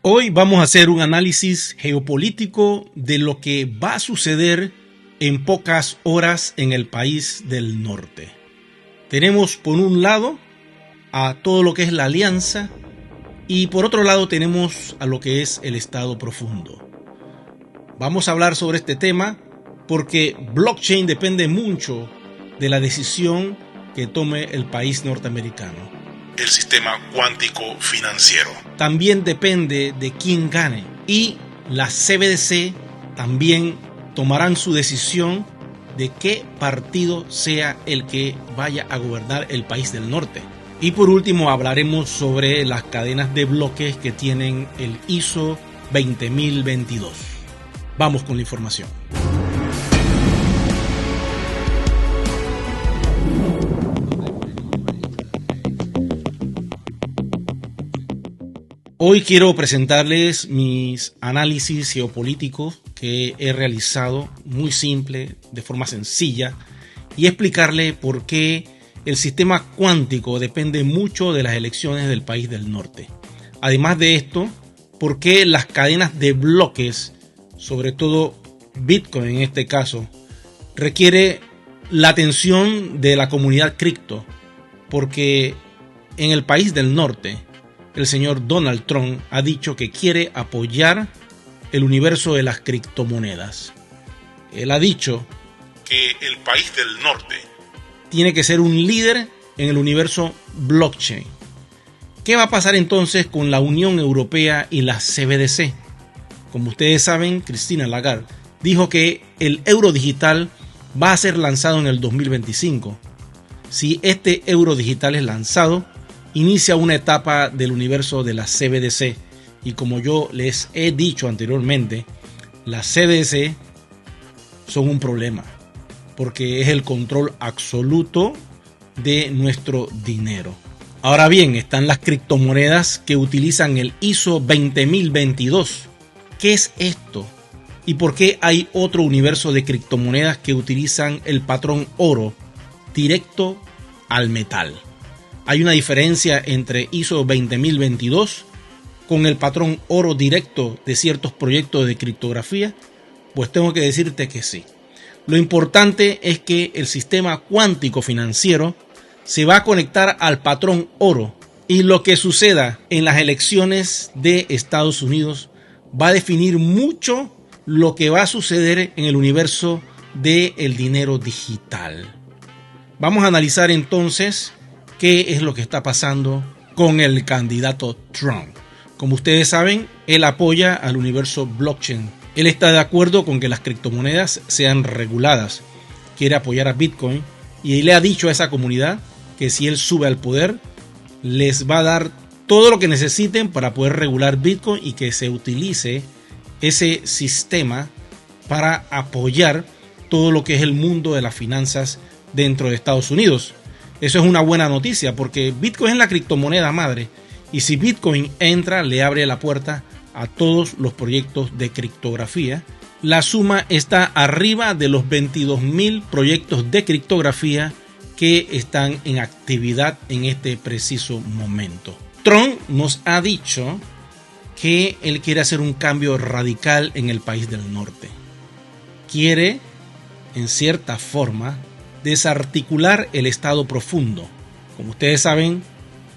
Hoy vamos a hacer un análisis geopolítico de lo que va a suceder en pocas horas en el país del norte. Tenemos por un lado a todo lo que es la alianza y por otro lado tenemos a lo que es el Estado profundo. Vamos a hablar sobre este tema porque blockchain depende mucho de la decisión que tome el país norteamericano. El sistema cuántico financiero. También depende de quién gane y las CBDC también tomarán su decisión de qué partido sea el que vaya a gobernar el país del norte. Y por último hablaremos sobre las cadenas de bloques que tienen el ISO 20022. Vamos con la información. Hoy quiero presentarles mis análisis geopolíticos que he realizado muy simple, de forma sencilla, y explicarle por qué el sistema cuántico depende mucho de las elecciones del país del norte. Además de esto, por qué las cadenas de bloques, sobre todo Bitcoin en este caso, requiere la atención de la comunidad cripto, porque en el país del norte el señor Donald Trump ha dicho que quiere apoyar el universo de las criptomonedas. Él ha dicho que el país del norte tiene que ser un líder en el universo blockchain. ¿Qué va a pasar entonces con la Unión Europea y las CBDC? Como ustedes saben, Christine Lagarde dijo que el euro digital va a ser lanzado en el 2025. Si este euro digital es lanzado, inicia una etapa del universo de las CBDC y como yo les he dicho anteriormente, las CBDC son un problema porque es el control absoluto de nuestro dinero. Ahora bien, están las criptomonedas que utilizan el ISO 20022. ¿Qué es esto? ¿Y por qué hay otro universo de criptomonedas que utilizan el patrón oro directo al metal? Hay una diferencia entre ISO 20022 con el patrón oro directo de ciertos proyectos de criptografía. Pues tengo que decirte que sí. Lo importante es que el sistema cuántico financiero se va a conectar al patrón oro y lo que suceda en las elecciones de Estados Unidos va a definir mucho lo que va a suceder en el universo del dinero digital. Vamos a analizar entonces qué es lo que está pasando con el candidato Trump. Como ustedes saben, él apoya al universo blockchain. Él está de acuerdo con que las criptomonedas sean reguladas. Quiere apoyar a Bitcoin y le ha dicho a esa comunidad que si él sube al poder, les va a dar todo lo que necesiten para poder regular Bitcoin y que se utilice ese sistema para apoyar todo lo que es el mundo de las finanzas dentro de Estados Unidos. Eso es una buena noticia porque Bitcoin es la criptomoneda madre y si Bitcoin entra le abre la puerta a todos los proyectos de criptografía. La suma está arriba de los 22,000 proyectos de criptografía que están en actividad en este preciso momento. Trump nos ha dicho que él quiere hacer un cambio radical en el país del norte. Quiere, en cierta forma, desarticular el Estado profundo. Como ustedes saben,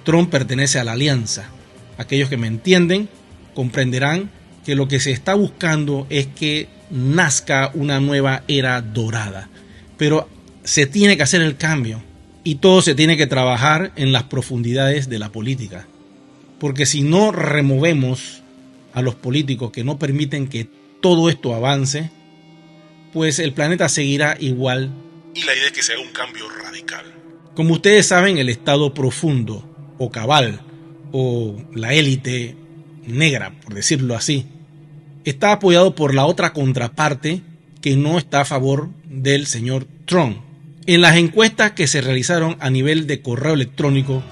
Trump pertenece a la alianza. Aquellos que me entienden comprenderán que lo que se está buscando es que nazca una nueva era dorada. Pero se tiene que hacer el cambio y todo se tiene que trabajar en las profundidades de la política. Porque si no removemos a los políticos que no permiten que todo esto avance, pues el planeta seguirá igual. Y la idea es que se haga un cambio radical. Como ustedes saben, el Estado profundo o cabal o la élite negra, por decirlo así, está apoyado por la otra contraparte que no está a favor del señor Trump. En las encuestas que se realizaron a nivel de correo electrónico,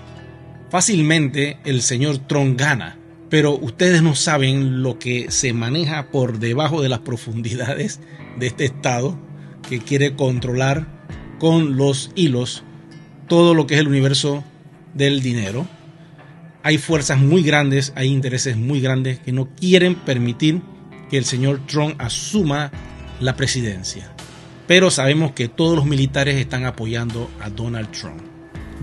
fácilmente el señor Trump gana, pero ustedes no saben lo que se maneja por debajo de las profundidades de este Estado que quiere controlar con los hilos todo lo que es el universo del dinero. hay fuerzas muy grandes, hay intereses muy grandes que no quieren permitir que el señor Trump asuma la presidencia. Pero sabemos que todos los militares están apoyando a Donald Trump.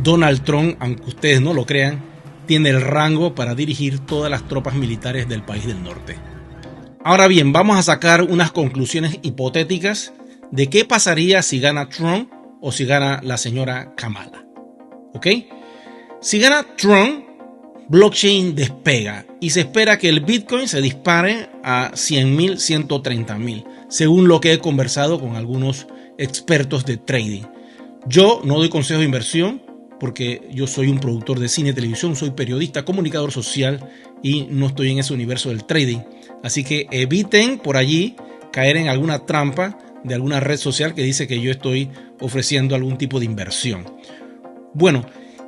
Donald Trump, aunque ustedes no lo crean, tiene el rango para dirigir todas las tropas militares del país del norte. Ahora bien, vamos a sacar unas conclusiones hipotéticas de qué pasaría si gana Trump o si gana la señora Kamala. ¿Ok? Si gana Trump, blockchain despega y se espera que el Bitcoin se dispare a 100.000, 130.000, según lo que he conversado con algunos expertos de trading. Yo no doy consejos de inversión porque yo soy un productor de cine y televisión, soy periodista, comunicador social y no estoy en ese universo del trading. Así que eviten por allí caer en alguna trampa de alguna red social que dice que yo estoy ofreciendo algún tipo de inversión. Bueno,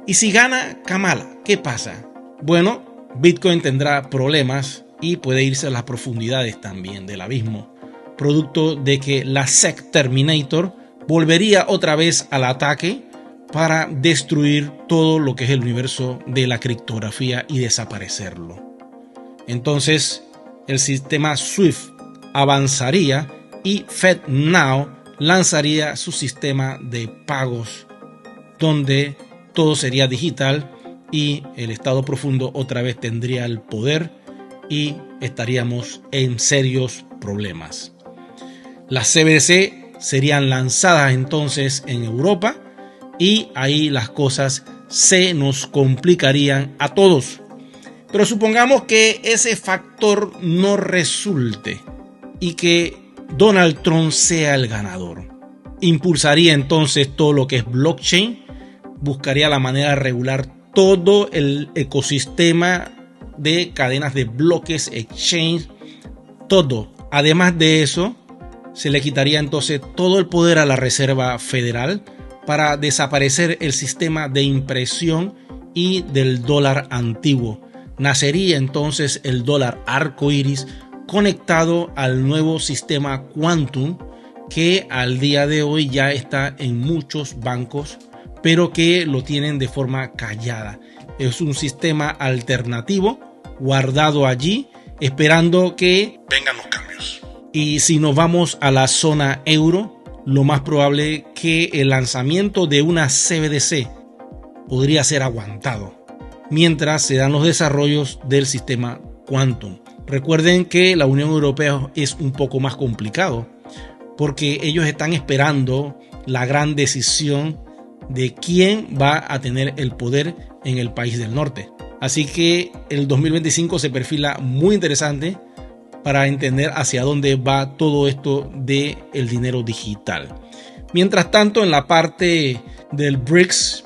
y si gana Kamala, ¿qué pasa? Bueno, Bitcoin tendrá problemas y puede irse a las profundidades también del abismo, producto de que la SEC Terminator volvería otra vez al ataque para destruir todo lo que es el universo de la criptografía y desaparecerlo. Entonces, el sistema SWIFT avanzaría y FedNow lanzaría su sistema de pagos donde todo sería digital y el Estado profundo otra vez tendría el poder y estaríamos en serios problemas. Las CBDC serían lanzadas entonces en Europa y ahí las cosas se nos complicarían a todos. Pero supongamos que ese factor no resulte y que Donald Trump sea el ganador. Impulsaría entonces todo lo que es blockchain, buscaría la manera de regular todo el ecosistema de cadenas de bloques, exchange, todo. Además de eso, se le quitaría entonces todo el poder a la Reserva Federal para desaparecer el sistema de impresión y del dólar antiguo. Nacería entonces el dólar arcoíris conectado al nuevo sistema Quantum que al día de hoy ya está en muchos bancos, pero que lo tienen de forma callada. Es un sistema alternativo guardado allí, esperando que vengan los cambios. Y si nos vamos a la zona euro, lo más probable que el lanzamiento de una CBDC podría ser aguantado mientras se dan los desarrollos del sistema Quantum. Recuerden que la Unión Europea es un poco más complicado porque ellos están esperando la gran decisión de quién va a tener el poder en el país del norte. Así que el 2025 se perfila muy interesante para entender hacia dónde va todo esto del dinero digital. Mientras tanto, en la parte del BRICS,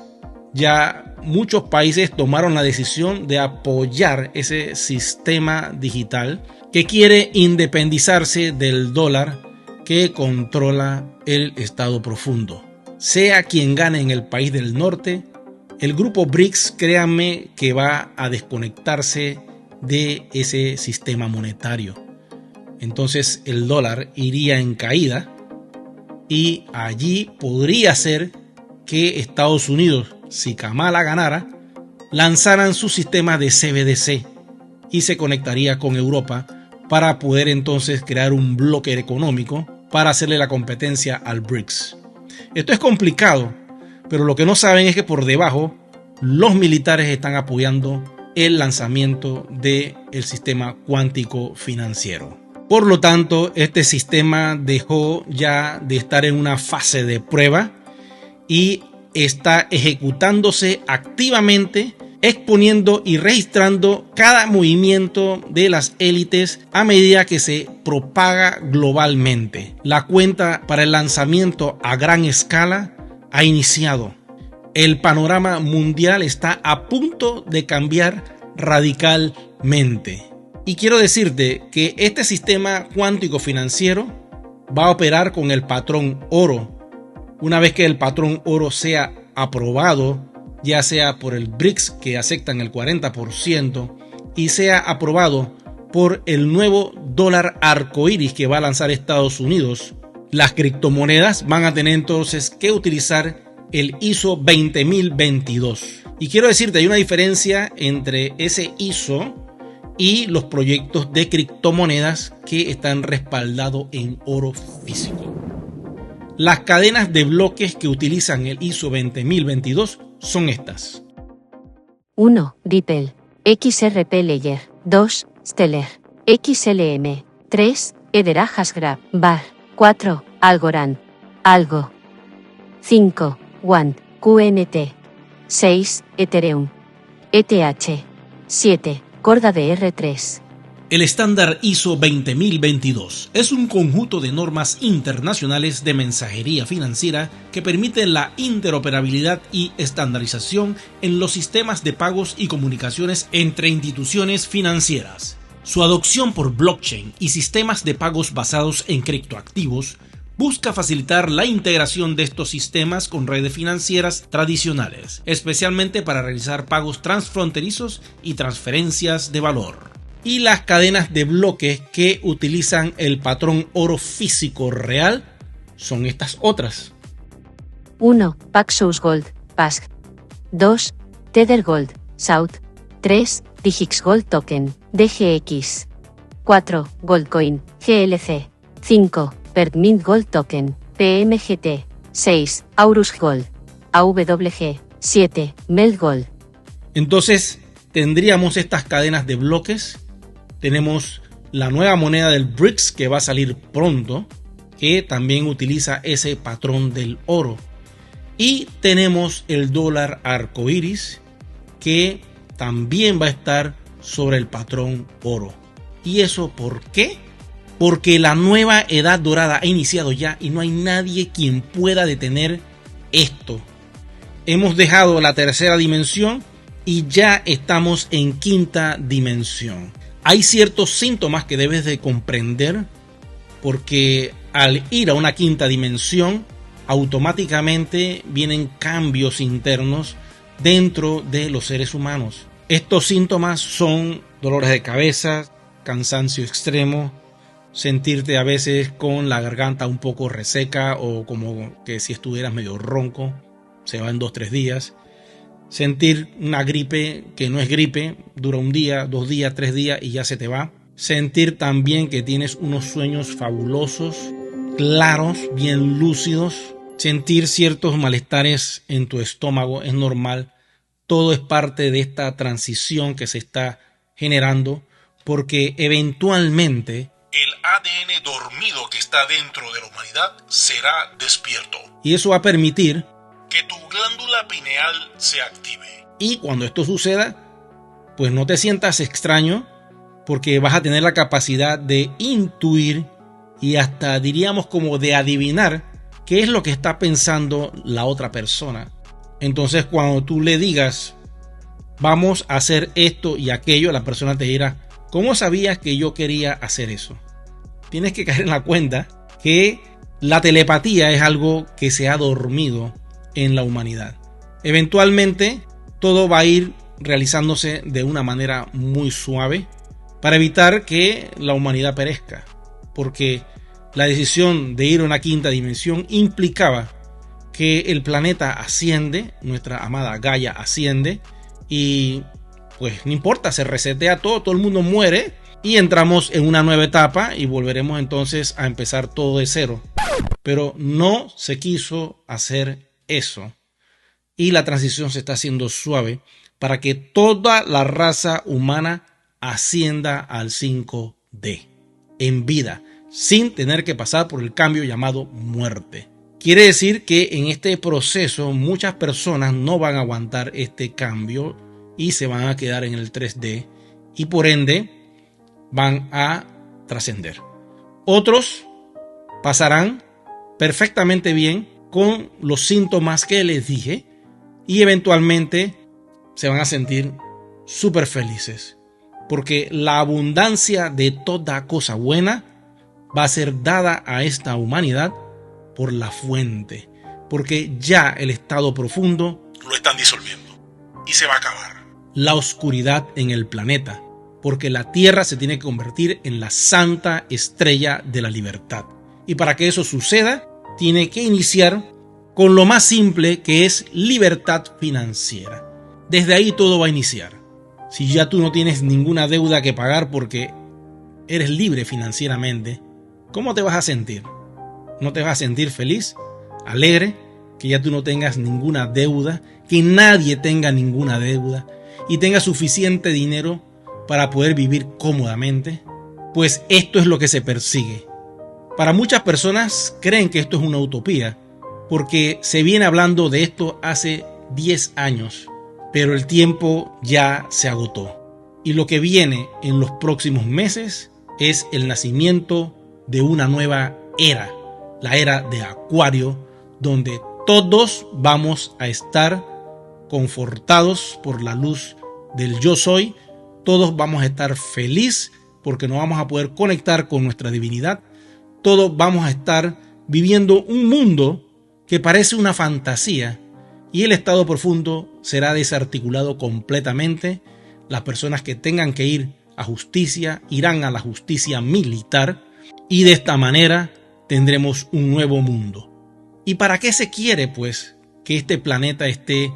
ya muchos países tomaron la decisión de apoyar ese sistema digital que quiere independizarse del dólar que controla el Estado profundo. Sea quien gane en el país del norte, el grupo BRICS, créanme que va a desconectarse de ese sistema monetario. Entonces el dólar iría en caída y allí podría ser que Estados Unidos, si Kamala ganara, lanzaran su sistema de CBDC y se conectaría con Europa para poder entonces crear un bloque económico para hacerle la competencia al BRICS. Esto es complicado, pero lo que no saben es que por debajo los militares están apoyando el lanzamiento del sistema cuántico financiero. Por lo tanto, este sistema dejó ya de estar en una fase de prueba y está ejecutándose activamente, exponiendo y registrando cada movimiento de las élites a medida que se propaga globalmente. La cuenta para el lanzamiento a gran escala ha iniciado. El panorama mundial está a punto de cambiar radicalmente. Y quiero decirte que este sistema cuántico financiero va a operar con el patrón oro. Una vez que el patrón oro sea aprobado, ya sea por el BRICS, que aceptan el 40%, y sea aprobado por el nuevo dólar arcoíris que va a lanzar Estados Unidos, las criptomonedas van a tener entonces que utilizar el ISO 20022. Y quiero decirte, hay una diferencia entre ese ISO y los proyectos de criptomonedas que están respaldados en oro físico. Las cadenas de bloques que utilizan el ISO 20022 son estas. 1. Ripple. XRP Layer. 2. Stellar. XLM. 3. Hedera Hashgraph. Bar. 4. Algorand. Algo. 5. WAND. QNT. 6. Ethereum. ETH. 7. Corda de R3. El estándar ISO 20022 es un conjunto de normas internacionales de mensajería financiera que permiten la interoperabilidad y estandarización en los sistemas de pagos y comunicaciones entre instituciones financieras. Su adopción por blockchain y sistemas de pagos basados en criptoactivos busca facilitar la integración de estos sistemas con redes financieras tradicionales, especialmente para realizar pagos transfronterizos y transferencias de valor. Y las cadenas de bloques que utilizan el patrón oro físico real son estas otras. 1. Paxos Gold, PASG. 2. Tether Gold, SAUT. 3. Digix Gold Token, DGX. 4. Goldcoin, GLC. 5. Pertmint Gold Token, PMGT. 6. Aurus Gold, AWG. 7. Melt Gold. Entonces tendríamos estas cadenas de bloques. Tenemos la nueva moneda del BRICS que va a salir pronto, que también utiliza ese patrón del oro. Y tenemos el dólar arcoíris, que también va a estar sobre el patrón oro. ¿Y eso por qué? Porque la nueva edad dorada ha iniciado ya y no hay nadie quien pueda detener esto. Hemos dejado la tercera dimensión y ya estamos en quinta dimensión. Hay ciertos síntomas que debes de comprender, porque al ir a una quinta dimensión automáticamente vienen cambios internos dentro de los seres humanos. Estos síntomas son dolores de cabeza, cansancio extremo, sentirte a veces con la garganta un poco reseca o como que si estuvieras medio ronco, se va en 2-3 días. Sentir una gripe que no es gripe, dura 1 día, 2 días, 3 días y ya se te va. Sentir también que tienes unos sueños fabulosos, claros, bien lúcidos. Sentir ciertos malestares en tu estómago es normal. Todo es parte de esta transición que se está generando, porque eventualmente el ADN dormido que está dentro de la humanidad será despierto. Y eso va a permitir que tu glándula pineal se active. Y cuando esto suceda, pues no te sientas extraño, porque vas a tener la capacidad de intuir y hasta diríamos como de adivinar qué es lo que está pensando la otra persona. Entonces cuando tú le digas, vamos a hacer esto y aquello, la persona te dirá, ¿cómo sabías que yo quería hacer eso? Tienes que caer en la cuenta que la telepatía es algo que se ha dormido en la humanidad. Eventualmente todo va a ir realizándose de una manera muy suave para evitar que la humanidad perezca, porque la decisión de ir a una quinta dimensión implicaba que el planeta asciende, nuestra amada Gaia asciende y pues no importa, se resetea todo el mundo muere y entramos en una nueva etapa y volveremos entonces a empezar todo de cero. Pero no se quiso hacer eso y la transición se está haciendo suave para que toda la raza humana ascienda al 5D en vida sin tener que pasar por el cambio llamado muerte. Quiere decir que en este proceso muchas personas no van a aguantar este cambio y se van a quedar en el 3D y por ende van a trascender. Otros pasarán perfectamente bien con los síntomas que les dije y eventualmente se van a sentir súper felices, porque la abundancia de toda cosa buena va a ser dada a esta humanidad por la fuente, porque ya el estado profundo lo están disolviendo y se va a acabar. La oscuridad en el planeta, porque la Tierra se tiene que convertir en la santa estrella de la libertad. Y para que eso suceda, tiene que iniciar con lo más simple, que es libertad financiera. Desde ahí todo va a iniciar. Si ya tú no tienes ninguna deuda que pagar porque eres libre financieramente, ¿cómo te vas a sentir? ¿No te vas a sentir feliz, alegre, que ya tú no tengas ninguna deuda, que nadie tenga ninguna deuda y tenga suficiente dinero para poder vivir cómodamente? Pues esto es lo que se persigue. Para muchas personas creen que esto es una utopía, porque se viene hablando de esto hace 10 años, pero el tiempo ya se agotó. Y lo que viene en los próximos meses es el nacimiento de una nueva era, la era de Acuario, donde todos vamos a estar confortados por la luz del yo soy, todos vamos a estar felices porque nos vamos a poder conectar con nuestra divinidad, todos vamos a estar viviendo un mundo que parece una fantasía y el estado profundo será desarticulado completamente. Las personas que tengan que ir a justicia irán a la justicia militar y de esta manera tendremos un nuevo mundo. ¿Y para qué se quiere, pues, que este planeta esté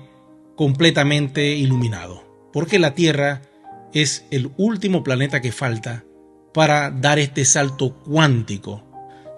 completamente iluminado? Porque la Tierra es el último planeta que falta para dar este salto cuántico.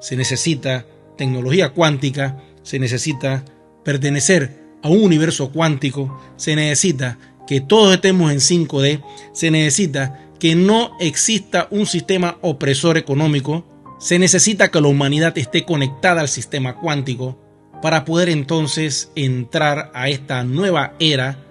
Se necesita tecnología cuántica, se necesita pertenecer a un universo cuántico, se necesita que todos estemos en 5D, se necesita que no exista un sistema opresor económico, se necesita que la humanidad esté conectada al sistema cuántico para poder entonces entrar a esta nueva era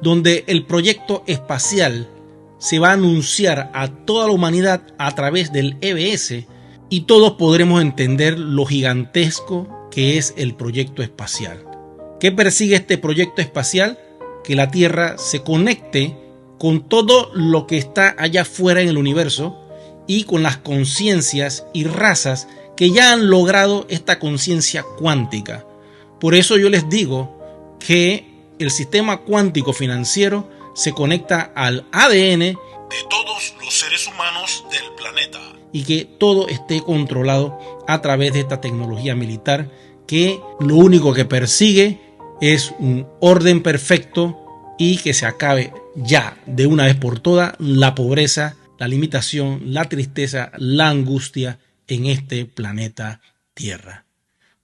donde el proyecto espacial se va a anunciar a toda la humanidad a través del EBS y todos podremos entender lo gigantesco que es el proyecto espacial. ¿Qué persigue este proyecto espacial? Que la Tierra se conecte con todo lo que está allá afuera en el universo y con las conciencias y razas que ya han logrado esta conciencia cuántica. Por eso yo les digo que el sistema cuántico financiero se conecta al ADN de todos los seres humanos del planeta y que todo esté controlado a través de esta tecnología militar que lo único que persigue es un orden perfecto y que se acabe ya de una vez por todas la pobreza, la limitación, la tristeza, la angustia en este planeta Tierra.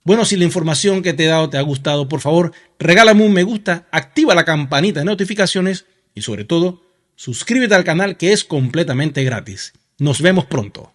Bueno, si la información que te he dado te ha gustado, por favor, regálame un me gusta, activa la campanita de notificaciones y sobre todo, suscríbete al canal que es completamente gratis. Nos vemos pronto.